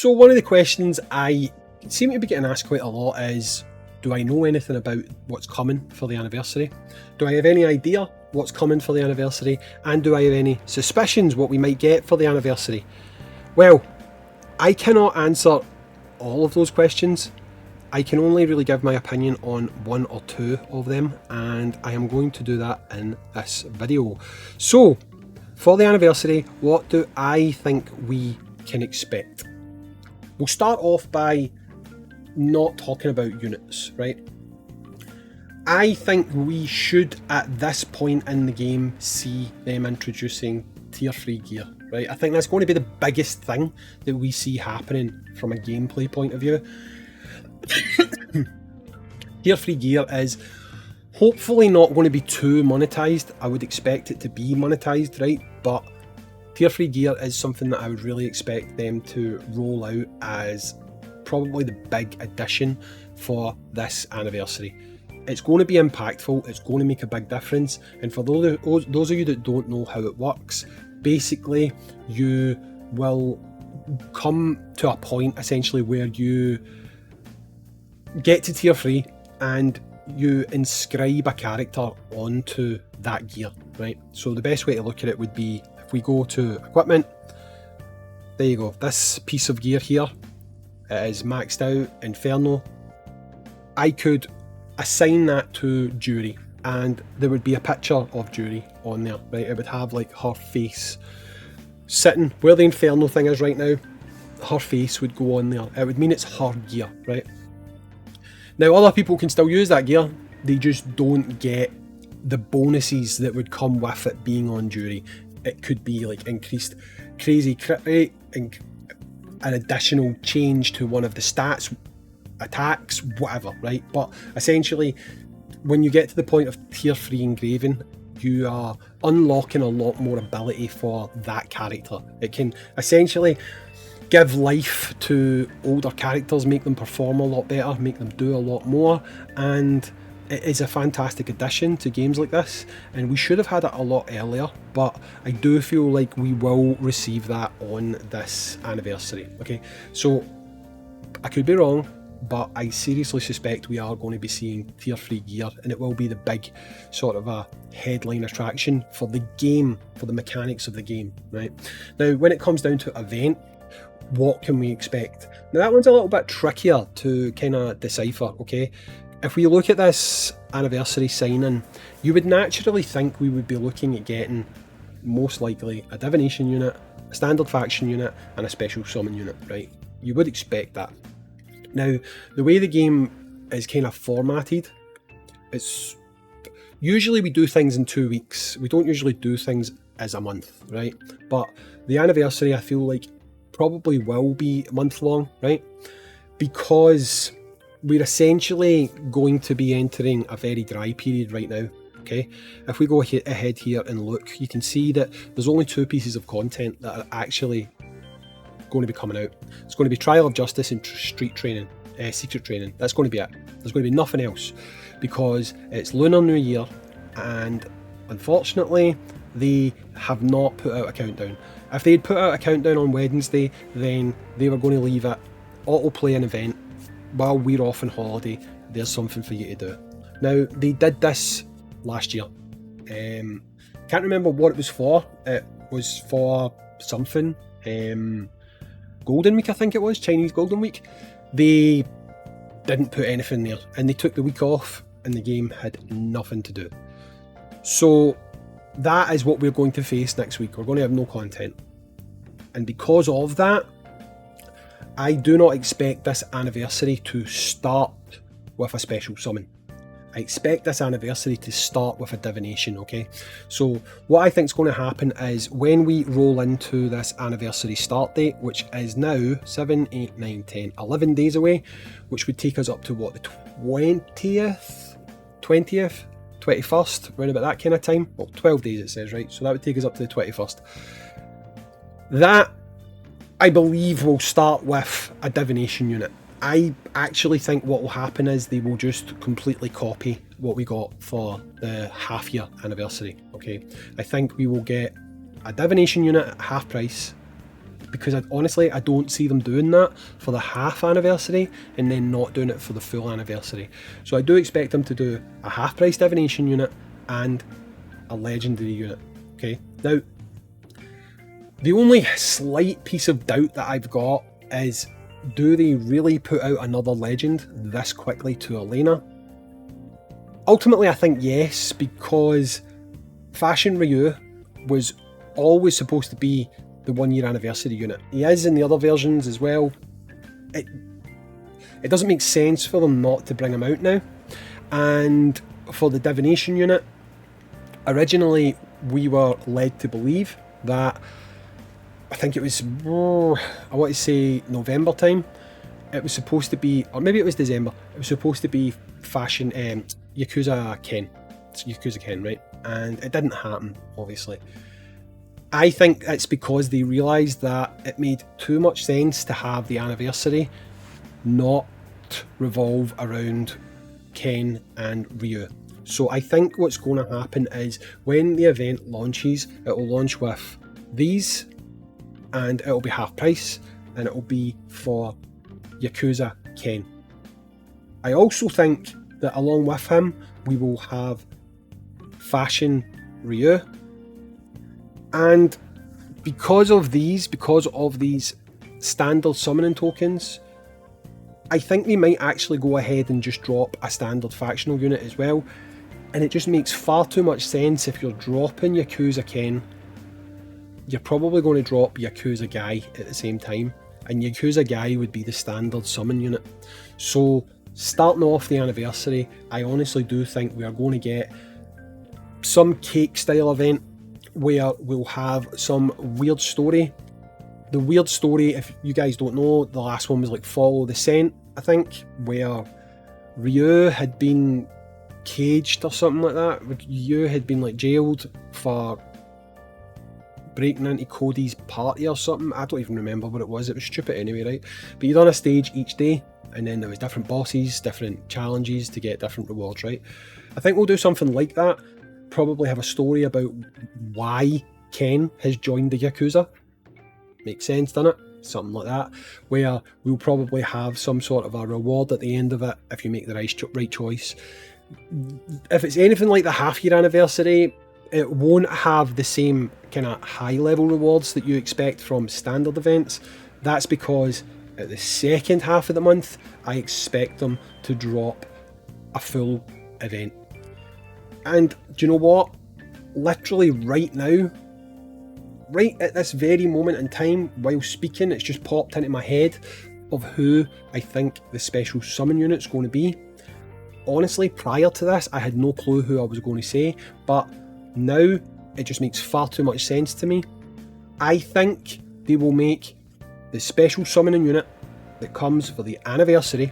So one of the questions I seem to be getting asked quite a lot is, do I know anything about what's coming for the anniversary? Do I have any idea what's coming for the anniversary? And do I have any suspicions what we might get for the anniversary? Well, I cannot answer all of those questions. I can only really give my opinion on one or two of them, and I am going to do that in this video. So, for the anniversary, what do I think we can expect? We'll start off by not talking about units, right? I think we should, at this point in the game, see them introducing tier 3 gear, right? I think that's going to be the biggest thing that we see happening from a gameplay point of view. Tier 3 gear is hopefully not going to be too monetized. I would expect it to be monetized, right? But tier 3 gear is something that I would really expect them to roll out as probably the big addition for this anniversary. It's going to be impactful, it's going to make a big difference, and for those of you that don't know how it works, basically you will come to a point essentially where you get to tier 3 and you inscribe a character onto that gear, right? So the best way to look at it would be, if we go to equipment, there you go, this piece of gear here, it is maxed out, Inferno. I could assign that to Jury, and there would be a picture of Jury on there, right? It would have like her face sitting where the Inferno thing is right now. Her face would go on there. It would mean it's her gear, right? Now other people can still use that gear, they just don't get the bonuses that would come with it being on Jury. It could be like increased crazy crit rate, an additional change to one of the stats, attacks, whatever, right? But essentially, when you get to the point of tier 3 engraving, you are unlocking a lot more ability for that character. It can essentially give life to older characters, make them perform a lot better, make them do a lot more, and it is a fantastic addition to games like this, and we should have had it a lot earlier, but I do feel like we will receive that on this anniversary. Okay, so I could be wrong, but I seriously suspect we are going to be seeing tier 3 gear, and it will be the big sort of a headline attraction for the game, for the mechanics of the game, right? Now, when it comes down to event, what can we expect? Now that one's a little bit trickier to kind of decipher, okay? If we look at this anniversary sign-in, you would naturally think we would be looking at getting, most likely, a divination unit, a standard faction unit, and a special summon unit, right? You would expect that. Now, the way the game is kind of formatted, it's usually we do things in 2 weeks. We don't usually do things as a month, right? But the anniversary, I feel like, probably will be a month long, right? Because we're essentially going to be entering a very dry period right now, okay? If we go ahead here and look, you can see that there's only 2 pieces of content that are actually going to be coming out. It's going to be Trial of Justice and Street Training, Secret Training. That's going to be it. There's going to be nothing else, because it's Lunar New Year, and unfortunately they have not put out a countdown. If they'd put out a countdown on Wednesday, then they were going to leave it autoplay an event while we're off on holiday. There's something for you to do. Now, they did this last year. Can't remember what it was for. It was for something. Golden Week, I think it was, Chinese Golden Week. They didn't put anything there, and they took the week off, and the game had nothing to do. So that is what we're going to face next week. We're going to have no content, and because of that, I do not expect this anniversary to start with a special summon. I expect this anniversary to start with a divination, okay? So what I think is going to happen is when we roll into this anniversary start date, which is now 7, 8, 9, 10, 11 days away, which would take us up to what, the 20th, 21st, around about that kind of time. Well, 12 days it says, right? So that would take us up to the 21st. That, I believe, will start with a divination unit. I actually think what will happen is they will just completely copy what we got for the half year anniversary, okay? I think we will get a divination unit at half price, because honestly I don't see them doing that for the half anniversary and then not doing it for the full anniversary. So I do expect them to do a half price divination unit and a legendary unit. Okay, now the only slight piece of doubt that I've got is, do they really put out another legend this quickly to Elena? Ultimately I think yes, because Fashion Ryu was always supposed to be the 1 year anniversary unit. He is in the other versions as well. It doesn't make sense for them not to bring him out now. And for the divination unit, originally we were led to believe that, I think it was, I want to say November time, it was supposed to be, or maybe it was December, it was supposed to be Fashion Yakuza Ken. It's Yakuza Ken, right? And it didn't happen, obviously. I think it's because they realised that it made too much sense to have the anniversary not revolve around Ken and Ryu. So I think what's going to happen is when the event launches, it will launch with these, and it'll be half price, and it'll be for Yakuza Ken. I also think that along with him, we will have Fashion Ryu. And because of these standard summoning tokens, I think they might actually go ahead and just drop a standard factional unit as well. And it just makes far too much sense. If you're dropping Yakuza Ken, you're probably going to drop Yakuza Guy at the same time. And Yakuza Guy would be the standard summon unit. So starting off the anniversary, I honestly do think we are going to get some cake style event where we'll have some weird story. The weird story, if you guys don't know, the last one was like Follow the Scent, I think, where Ryu had been caged or something like that. Ryu had been like jailed for breaking into Cody's party or something. I don't even remember what it was. It was stupid anyway, right? But you'd on a stage each day, and then there was different bosses, different challenges to get different rewards, right? I think we'll do something like that. Probably have a story about why Ken has joined the Yakuza. Makes sense, doesn't it? Something like that, where we'll probably have some sort of a reward at the end of it if you make the right choice. If it's anything like the half year anniversary, it won't have the same kind of high level rewards that you expect from standard events. That's because at the second half of the month, I expect them to drop a full event. And do you know what? Literally right now, right at this very moment in time, while speaking, it's just popped into my head of who I think the special summon unit's going to be. Honestly, prior to this, I had no clue who I was going to say, but now it just makes far too much sense to me. I think they will make the special summoning unit that comes for the anniversary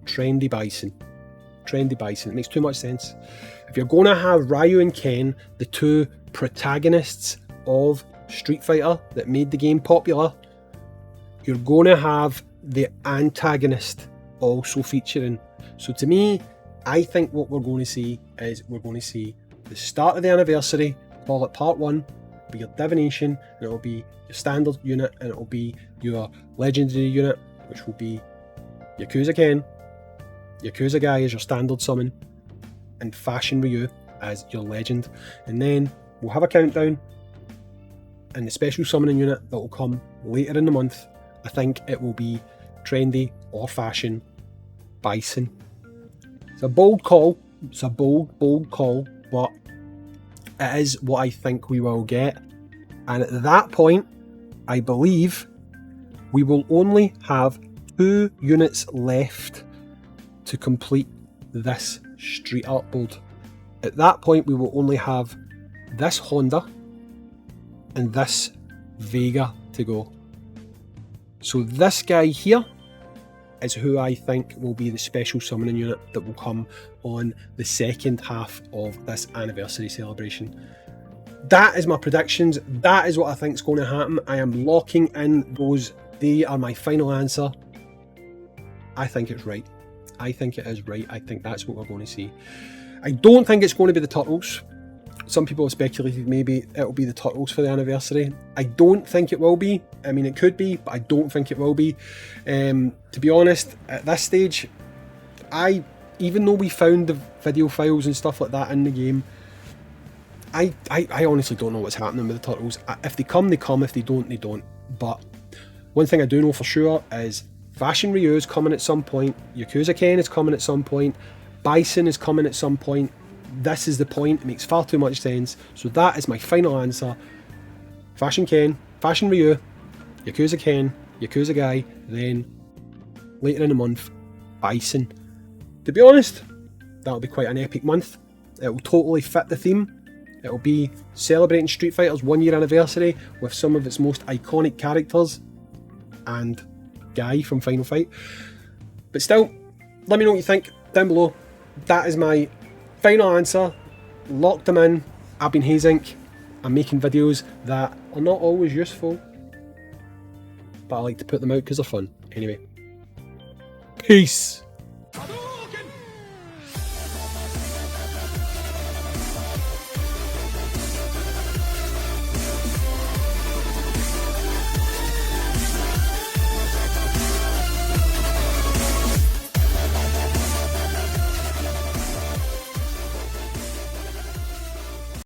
Trendy Bison. Trendy Bison. It makes too much sense. If you're going to have Ryu and Ken, the two protagonists of Street Fighter that made the game popular, you're going to have the antagonist also featuring. So to me, I think what we're going to see is we're going to see the start of the anniversary, call it part 1, be your divination, and it'll be your standard unit, and it'll be your legendary unit, which will be Yakuza Ken, Yakuza Guy as your standard summon, and Fashion Ryu as your legend. And then we'll have a countdown, and the special summoning unit that will come later in the month, I think it will be Trendy or Fashion Bison. It's a bold call, it's a bold call, but it is what I think we will get. And at that point, I believe we will only have 2 units left to complete this street art build. At that point, we will only have this Honda and this Vega to go. So this guy here is who I think will be the special summoning unit that will come on the second half of this anniversary celebration. That is my predictions. That is what I think is going to happen. I am locking in those. They are my final answer. I think it's right. I think it is right. I think that's what we're going to see. I don't think it's going to be the Turtles. some people have speculated maybe it'll be the Turtles for the anniversary. I don't think it will be. I mean, it could be, but I don't think it will be. To be honest, at this stage, even though we found the video files and stuff like that in the game, I honestly don't know what's happening with the Turtles. If they come, they come. If they don't, they don't. But one thing I do know for sure is Fashion Ryu is coming at some point. Yakuza Ken is coming at some point. Bison is coming at some point. This is the point. It makes far too much sense. So that is my final answer. Fashion Ken, Fashion Ryu, Yakuza Ken, Yakuza Guy, then later in the month, Bison. To be honest, that'll be quite an epic month. It will totally fit the theme. It'll be celebrating Street Fighter's 1 year anniversary with some of its most iconic characters and Guy from Final Fight. But still, let me know what you think down below. That is my final answer. Lock them in. I've been Hayzink. I'm making videos that are not always useful, but I like to put them out because they're fun. Anyway, peace.